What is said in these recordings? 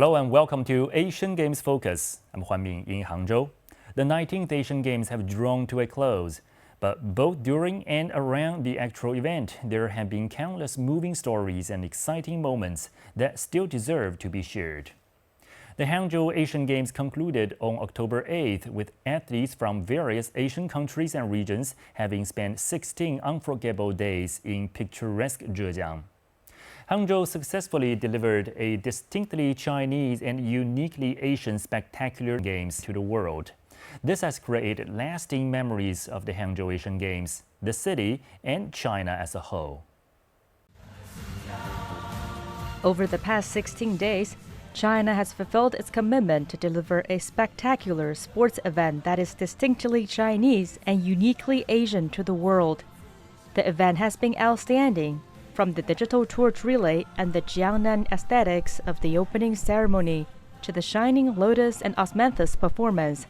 Hello and welcome to Asian Games Focus. I'm Huan Ming in Hangzhou. The 19th Asian Games have drawn to a close, but both during and around the actual event, there have been countless moving stories and exciting moments that still deserve to be shared. The Hangzhou Asian Games concluded on October 8th with athletes from various Asian countries and regions having spent 16 unforgettable days in picturesque Zhejiang. Hangzhou successfully delivered a distinctly Chinese and uniquely Asian spectacular games to the world. This has created lasting memories of the Hangzhou Asian Games, the city, and China as a whole. Over the past 16 days, China has fulfilled its commitment to deliver a spectacular sports event that is distinctly Chinese and uniquely Asian to the world. The event has been outstanding, from the digital torch relay and the Jiangnan aesthetics of the opening ceremony to the Shining Lotus and Osmanthus performance.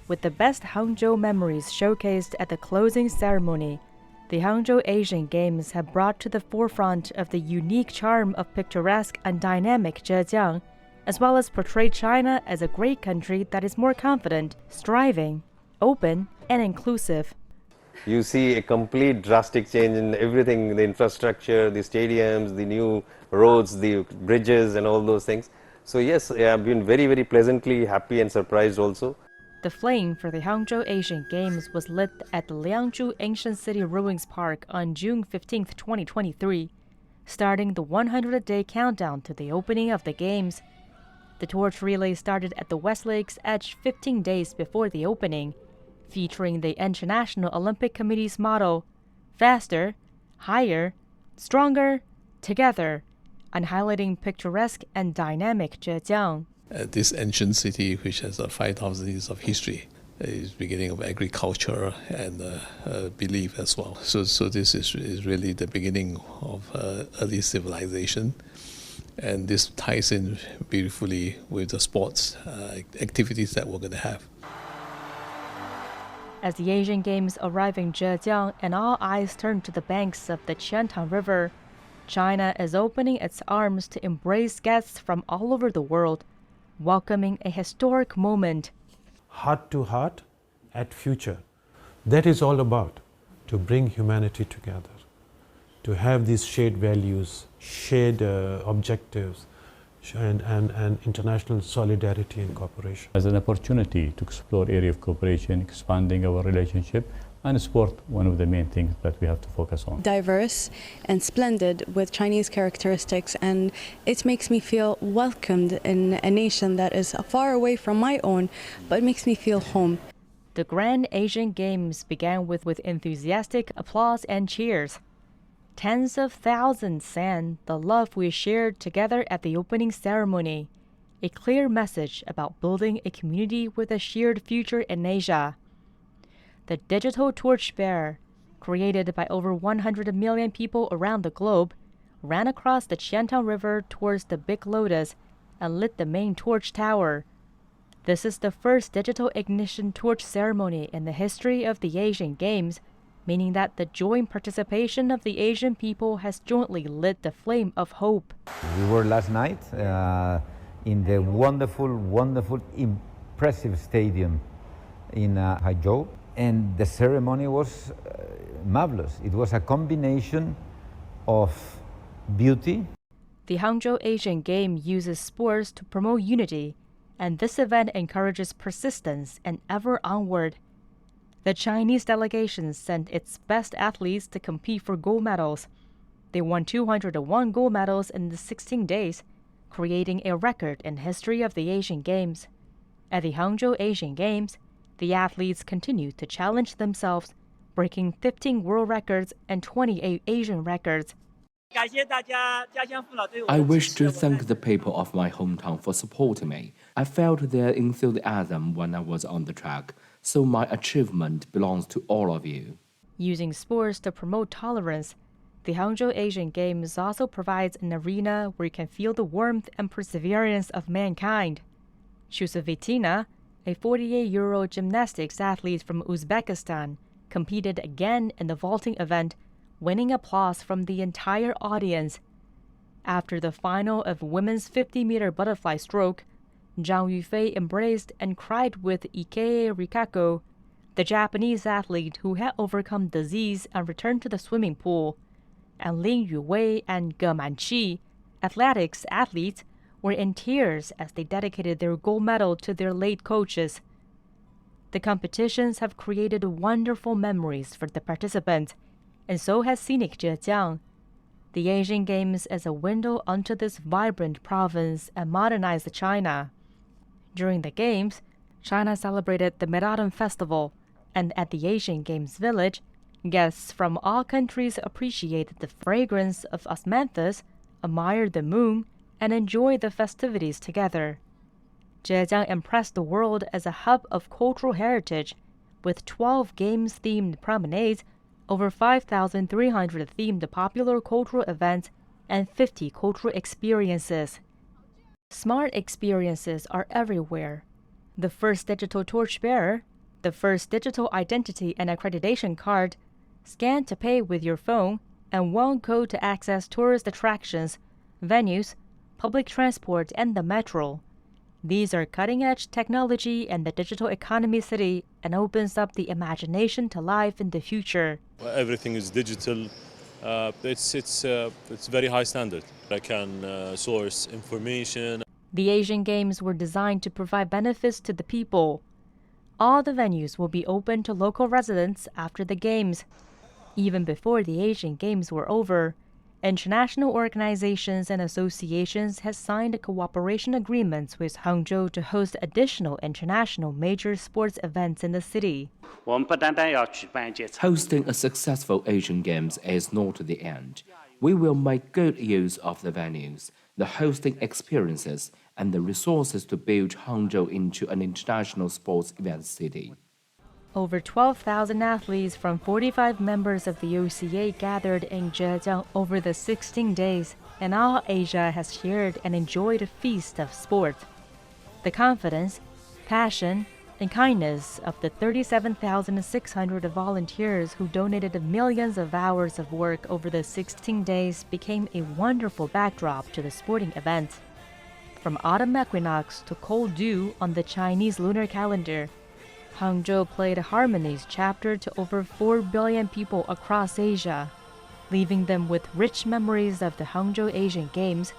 With the best Hangzhou memories showcased at the closing ceremony, the Hangzhou Asian Games have brought to the forefront of the unique charm of picturesque and dynamic Zhejiang, as well as portrayed China as a great country that is more confident, striving, open, and inclusive. You see a complete drastic change in everything, the infrastructure, the stadiums, the new roads, the bridges and all those things. So yes, I've been very, very pleasantly happy and surprised also. The flame for the Hangzhou Asian Games was lit at the Liangzhu Ancient City Ruins Park on June 15, 2023, starting the 100-day countdown to the opening of the Games. The torch relay started at the West Lake's edge 15 days before the opening, featuring the International Olympic Committee's motto, faster, higher, stronger, together, and highlighting picturesque and dynamic Zhejiang. This ancient city, which has 5,000 years of history, is beginning of agriculture and belief as well. So this is really the beginning of early civilization. And this ties in beautifully with the sports activities that we're going to have. As the Asian Games arrive in Zhejiang and all eyes turn to the banks of the Qiantang River, China is opening its arms to embrace guests from all over the world, welcoming a historic moment. Heart to heart at future. That is all about, to bring humanity together, to have these shared values, shared objectives, and international solidarity and cooperation. As an opportunity to explore area of cooperation, expanding our relationship, and sport, one of the main things that we have to focus on. Diverse and splendid with Chinese characteristics, and it makes me feel welcomed in a nation that is far away from my own, but makes me feel home. The Grand Asian Games began with enthusiastic applause and cheers. Tens of thousands sang the love we shared together at the opening ceremony, a clear message about building a community with a shared future in Asia. The digital torchbearer, created by over 100 million people around the globe, ran across the Qiantang River towards the Big Lotus and lit the main torch tower. This is the first digital ignition torch ceremony in the history of the Asian Games, meaning that the joint participation of the Asian people has jointly lit the flame of hope. We were last night in the wonderful, impressive stadium in Hangzhou, and the ceremony was marvelous. It was a combination of beauty. The Hangzhou Asian Game uses sports to promote unity, and this event encourages persistence and ever onward. The Chinese delegation sent its best athletes to compete for gold medals. They won 201 gold medals in the 16 days, creating a record in history of the Asian Games. At the Hangzhou Asian Games, the athletes continue to challenge themselves, breaking 15 world records and 28 Asian records. I wish to thank the people of my hometown for supporting me. I felt their enthusiasm when I was on the track, so my achievement belongs to all of you. Using sports to promote tolerance, the Hangzhou Asian Games also provides an arena where you can feel the warmth and perseverance of mankind. Chusovitina, a 48-year-old gymnastics athlete from Uzbekistan, competed again in the vaulting event, winning applause from the entire audience. After the final of women's 50-meter butterfly stroke, Zhang Yufei embraced and cried with Ike Rikako, the Japanese athlete who had overcome disease and returned to the swimming pool, and Lin Yuwei and Ge Manqi, athletics athletes, were in tears as they dedicated their gold medal to their late coaches. The competitions have created wonderful memories for the participants, and so has scenic Zhejiang. The Asian Games as a window onto this vibrant province and modernized China. During the Games, China celebrated the Mid-Autumn Festival, and at the Asian Games Village, guests from all countries appreciated the fragrance of osmanthus, admired the moon, and enjoyed the festivities together. Zhejiang impressed the world as a hub of cultural heritage, with 12 Games-themed promenades, over 5,300 themed popular cultural events, and 50 cultural experiences. Smart experiences are everywhere. The first digital torchbearer, the first digital identity and accreditation card, scan to pay with your phone, and one code to access tourist attractions, venues, public transport, and the metro. These are cutting-edge technology in the digital economy city and opens up the imagination to life in the future. Everything is digital. It's very high standard. I can source information. The Asian Games were designed to provide benefits to the people. All the venues will be open to local residents after the Games. Even before the Asian Games were over, international organizations and associations have signed cooperation agreements with Hangzhou to host additional international major sports events in the city. Hosting a successful Asian Games is not the end. We will make good use of the venues, the hosting experiences, and the resources to build Hangzhou into an international sports event city. Over 12,000 athletes from 45 members of the OCA gathered in Zhejiang over the 16 days, and all Asia has shared and enjoyed a feast of sport. The confidence, passion, and kindness of the 37,600 volunteers who donated millions of hours of work over the 16 days became a wonderful backdrop to the sporting event. From autumn equinox to cold dew on the Chinese lunar calendar, Hangzhou played Harmonies chapter to over 4 billion people across Asia, leaving them with rich memories of the Hangzhou Asian Games,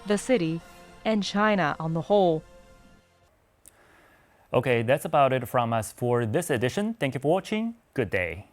the city, and China on the whole. Okay, that's about it from us for this edition. Thank you for watching. Good day.